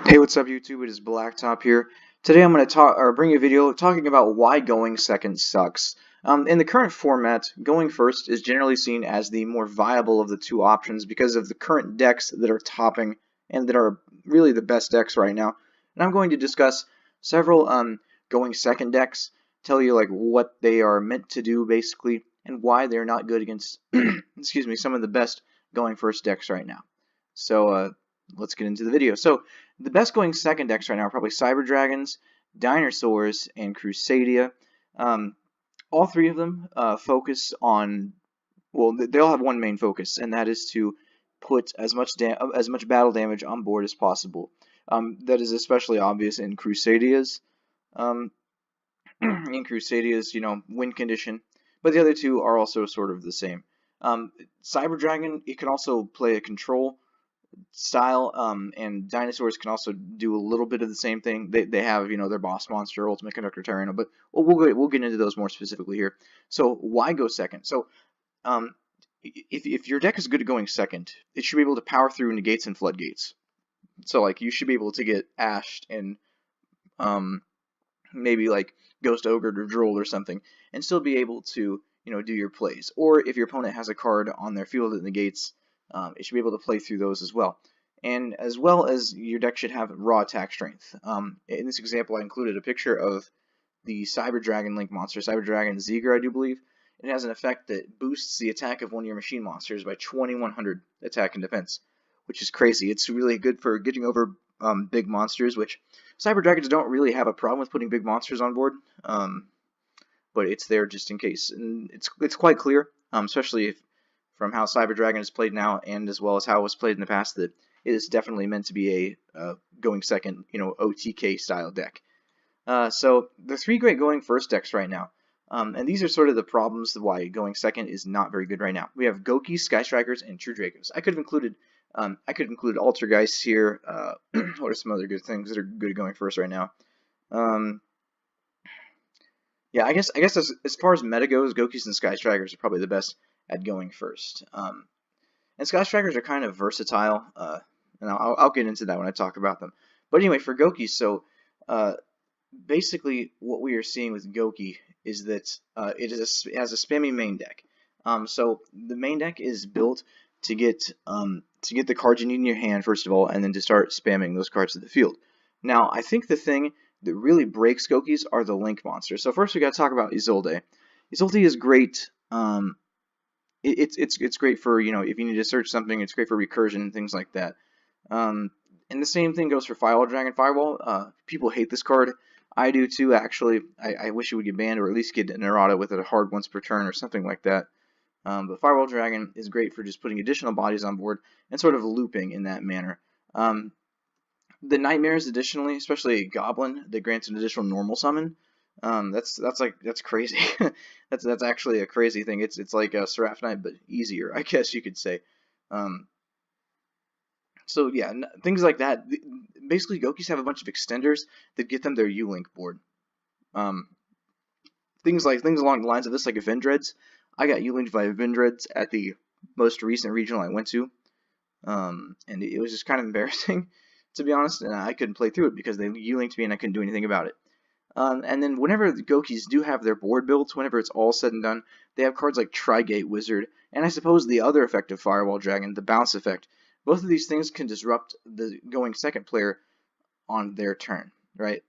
Hey, what's up, YouTube? It is Blacktop here. Today I'm going to bring you a video talking about why going second sucks. In the current format, going first is generally seen as the more viable of the two options because of the current decks that are topping and that are really the best decks right now. And I'm going to discuss several going second decks, tell you like what they are meant to do basically, and why they're not good against, excuse me, some of the best going first decks right now. So let's get into the video. So the best going second decks right now are probably Cyber Dragons, Dinosaurs, and Crusadia. Um, all three of them focus on, well, they all have one main focus, and that is to put as much battle damage on board as possible. That is especially obvious in Crusadia's, um, win condition, but the other two are also sort of the same. Cyber Dragon, it can also play a control style, and Dinosaurs can also do a little bit of the same thing. They have their boss monster, Ultimate Conductor Tyranno, but we'll get into those more specifically here. So why go second? So um, if your deck is good at going second, it should be able to power through negates and floodgates. So like you should be able to get ashed and um, maybe like Ghost Ogre or Droll or something, and still be able to do your plays. Or if your opponent has a card on their field that negates, it should be able to play through those as well. And as well as your deck should have raw attack strength. In this example, I included a picture of the Cyber Dragon Link monster, Cyber Dragon Zeger, I do believe. It has an effect that boosts the attack of one of your machine monsters by 2100 attack and defense, which is crazy. It's really good for getting over big monsters, which Cyber Dragons don't really have a problem with putting big monsters on board, but it's there just in case. And it's quite clear, especially from how Cyber Dragon is played now, and as well as how it was played in the past, that it is definitely meant to be a going second, OTK style deck. So the three great going first decks right now, and these are sort of the problems of why going second is not very good right now. We have Goki, Sky Strikers, and True Dracos. I could have included Altergeist here. What are some other good things that are good going first right now? Yeah, I guess as far as meta goes, Gokis and Sky Strikers are probably the best at going first. And Sky Strikers are kind of versatile, and I'll get into that when I talk about them. But anyway, for Goki, so basically what we are seeing with Goki is that it has a spammy main deck. So the main deck is built to get the cards you need in your hand first of all, and then to start spamming those cards to the field. Now, I think the thing that really breaks Gokis are the Link monsters. So first we got to talk about Isolde. Isolde is great. It's great for if you need to search something. It's great for recursion and things like that. And the same thing goes for Firewall Dragon. Firewall, people hate this card. I do too, actually. I wish it would get banned, or at least get an errata with it a hard once per turn or something like that. But Firewall Dragon is great for just putting additional bodies on board and sort of looping in that manner. The Nightmares, additionally, especially a Goblin that grants an additional normal summon. That's crazy. that's actually a crazy thing. It's like a Seraph Knight, but easier, I guess you could say. So yeah, things like that. Basically, Gokis have a bunch of extenders that get them their U-Link board. Things along the lines of this, like Vendreads. I got U-Linked by Vendreads at the most recent regional I went to, and it was just kind of embarrassing, to be honest, and I couldn't play through it because they U-Linked me and I couldn't do anything about it. And then whenever the Gokis do have their board built, whenever it's all said and done, they have cards like Trigate Wizard, and I suppose the other effect of Firewall Dragon, the Bounce effect. Both of these things can disrupt the going second player on their turn, right?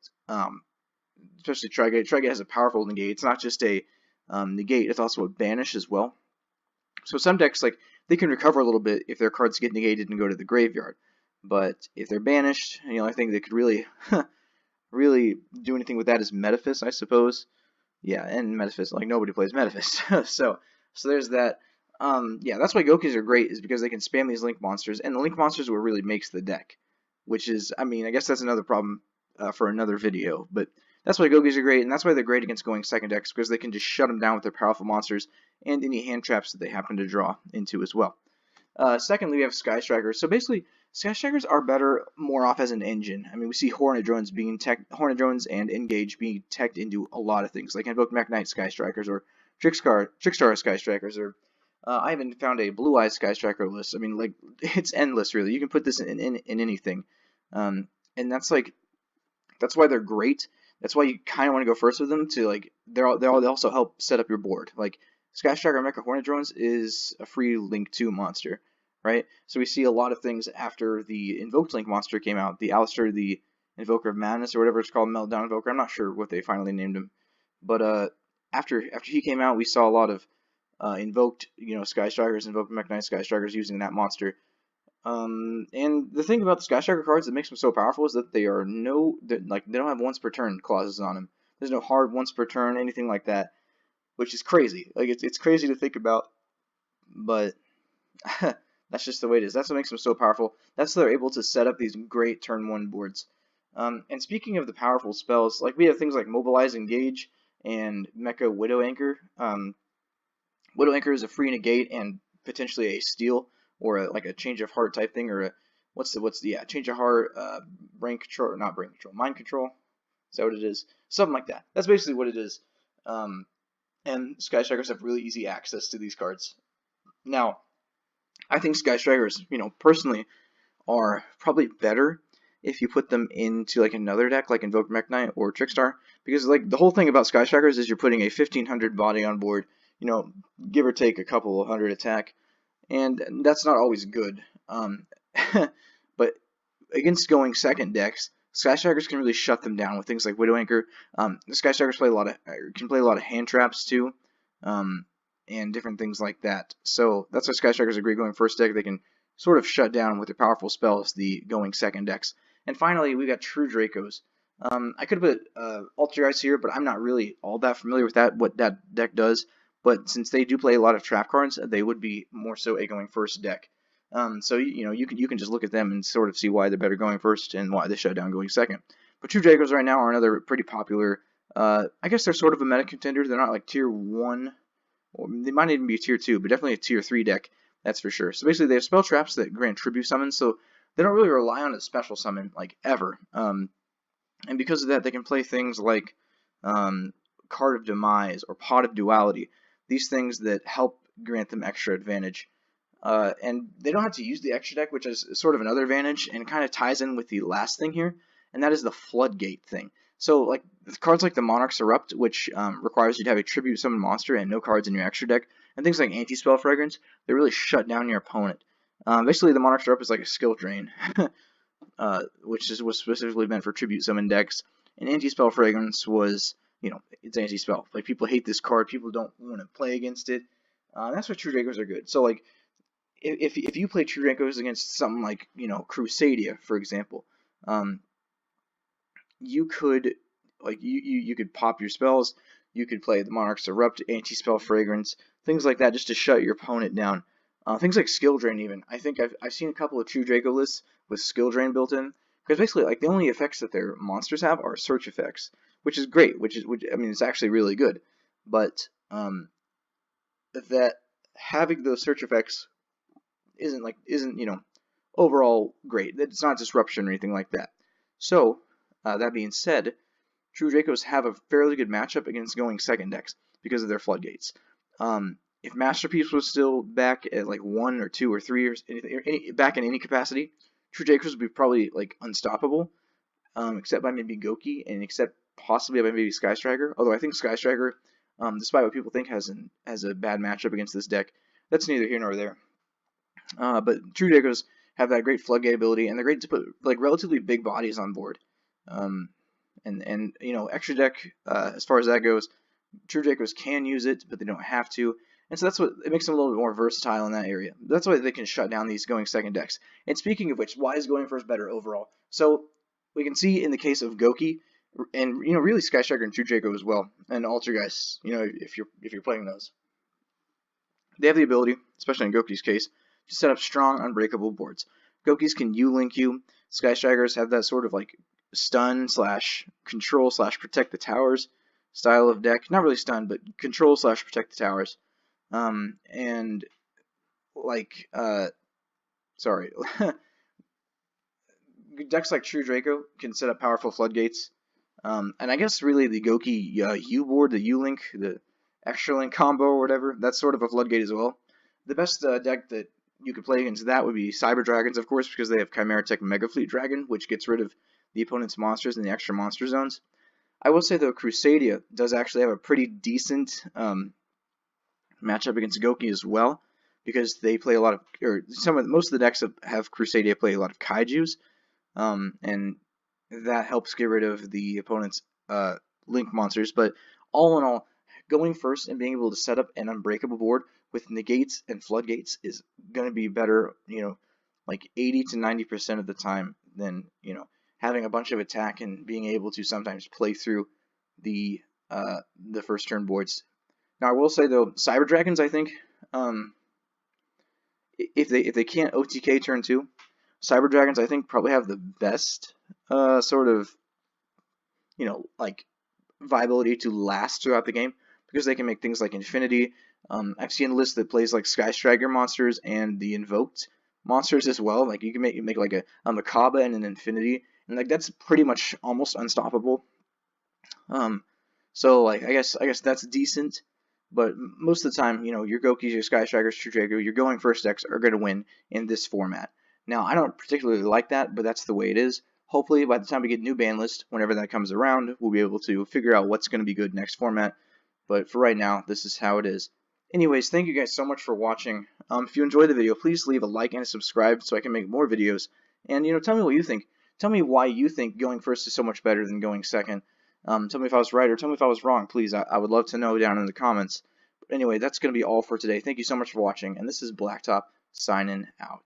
Especially Trigate. Trigate has a powerful negate. It's not just a negate, it's also a banish as well. So some decks, like, they can recover a little bit if their cards get negated and go to the graveyard. But if they're banished, the only thing that could really really do anything with that is Metaphys, I suppose. Yeah, and Metaphys, like, nobody plays Metaphys. so there's that. Yeah, that's why Gokis are great, is because they can spam these Link monsters, and the Link monsters are what really makes the deck. Which is, I mean, I guess that's another problem for another video, but that's why Gokis are great, and that's why they're great against going second decks, because they can just shut them down with their powerful monsters and any hand traps that they happen to draw into as well. Secondly, we have Sky Strikers. So basically, Sky Strikers are better more off as an engine. I mean, we see Hornet Drones and Engage being teched into a lot of things, like Invoke Mech Knight Sky Strikers or Trickstar Sky Strikers, or I haven't found a Blue-Eyes Sky Striker list. I mean, like, it's endless, really. You can put this in anything. And and that's why they're great. That's why you kind of want to go first with them to like they also help set up your board. Like Sky Striker Mecha Hornet Drones is a free Link 2 monster, right? So we see a lot of things after the Invoked Link monster came out, the Alistair, the Invoker of Madness, or whatever it's called, Meltdown Invoker. I'm not sure what they finally named him, but after he came out, we saw a lot of invoked, Sky Strikers, invoked Mech Knight Sky Strikers using that monster. And the thing about the Sky Striker cards that makes them so powerful is that they don't have once per turn clauses on them. There's no hard once per turn, anything like that, which is crazy. Like it's crazy to think about, but that's just the way it is. That's what makes them so powerful. That's how they're able to set up these great turn 1 boards. And speaking of the powerful spells, like we have things like Mobilize Engage and Mecha Widow Anchor. Widow Anchor is a free negate and potentially a steal or like a change of heart type thing, or a change of heart, brain control, or not brain control, mind control. Is that what it is? Something like that. That's basically what it is. And Sky Strikers have really easy access to these cards. Now, I think Sky Strikers, personally, are probably better if you put them into like another deck, like Invoked Mech Knight or Trickstar, because like the whole thing about Sky Strikers is you're putting a 1500 body on board, give or take a couple of hundred attack, and that's not always good. But against going second decks, Sky Strikers can really shut them down with things like Widow Anchor. The Sky Strikers can play a lot of hand traps too, and different things like that. So that's why Sky Strikers are great going first deck. They can sort of shut down with their powerful spells the going second decks. And finally, we got True Dracos. I could have put Altergeist here, but I'm not really all that familiar with what that deck does. But since they do play a lot of trap cards, they would be more so a going first deck. So you can just look at them and sort of see why they're better going first and why they shut down going second. But True Dracos right now are another pretty popular. I guess they're sort of a meta contender. They're not like tier 1, or they might even be tier 2, but definitely a tier 3 deck. That's for sure. So basically, they have spell traps that grant tribute summons, so they don't really rely on a special summon like ever. And because of that, they can play things like Card of Demise or Pot of Duality. These things that help grant them extra advantage. And they don't have to use the extra deck, which is sort of another advantage, and kind of ties in with the last thing here, and that is the Floodgate thing. So, like cards like the Monarch's Erupt, which requires you to have a tribute summon monster and no cards in your extra deck, and things like Anti-Spell Fragrance, they really shut down your opponent. Basically, the Monarch's Erupt is like a skill drain, which was specifically meant for tribute summon decks, and Anti-Spell Fragrance was, it's anti-spell. Like, people hate this card, people don't want to play against it. That's why True Dracos are good. So, like, if you play True Dracos against something like, Crusadia, for example, you could, like, you could pop your spells, you could play the Monarch's Erupt, Anti-Spell Fragrance, things like that, just to shut your opponent down. Things like Skill Drain even. I think I've seen a couple of True Draco lists with Skill Drain built in, because basically, like, the only effects that their monsters have are search effects, which is great, which I mean, it's actually really good, but that having those search effects isn't overall great. It's not disruption or anything like that. So that being said, True Dracos have a fairly good matchup against going second decks because of their floodgates. If Masterpiece was still back at like 1 or 2 or 3 or back in any capacity, True Dracos would be probably like unstoppable, except by maybe Goki and except possibly by maybe Sky Striker. Although I think Sky Striker, despite what people think, has a bad matchup against this deck. That's neither here nor there. But True Dracos have that great floodgate ability, and they're great to put like relatively big bodies on board. And extra deck, as far as that goes, True Dracos can use it, but they don't have to. And so that's what it makes them a little bit more versatile in that area. That's why they can shut down these going second decks. And speaking of which, why is going first better overall? So we can see in the case of Goki, and really Sky Striker and True Draco as well, and Altergeist, if you're playing those, they have the ability, especially in Goki's case, to set up strong, unbreakable boards. Gokis can U-Link you. Sky Strikers have that sort of like stun / control / protect the towers style of deck. Not really stun, but control / protect the towers. And like, sorry, decks like True Draco can set up powerful floodgates. And I guess really the Goki U board, the U-Link, the Extra Link combo or whatever, that's sort of a floodgate as well. The best deck that you could play against that would be Cyber Dragons, of course, because they have Chimera Tech Mega Fleet Dragon, which gets rid of the opponent's monsters in the extra monster zones. I will say though, Crusadia does actually have a pretty decent matchup against Goki as well, because they play a lot of, or most of the decks have Crusadia play a lot of Kaijus, and that helps get rid of the opponent's link monsters. But all in all, going first and being able to set up an unbreakable board with negates and floodgates is going to be better, like 80 to 90% of the time than, having a bunch of attack and being able to sometimes play through the first turn boards. Now I will say though, Cyber Dragons, I think, if they can't OTK turn 2, Cyber Dragons I think probably have the best sort of, like viability to last throughout the game, because they can make things like Infinity. I've seen a list that plays like Sky Striker monsters and the Invoked monsters as well. Like you can make like a Makaba and an Infinity, and like that's pretty much almost unstoppable. So like I guess that's decent, but most of the time, your Gokis, your Sky Strikers, True Drago, your going first decks are going to win in this format. Now I don't particularly like that, but that's the way it is. Hopefully by the time we get new ban list, whenever that comes around, we'll be able to figure out what's going to be good next format. But for right now, this is how it is. Anyways, thank you guys so much for watching. If you enjoyed the video, please leave a like and a subscribe so I can make more videos. And tell me what you think. Tell me why you think going first is so much better than going second. Tell me if I was right or tell me if I was wrong, please. I would love to know down in the comments. But anyway, that's going to be all for today. Thank you so much for watching, and this is Blacktop signing out.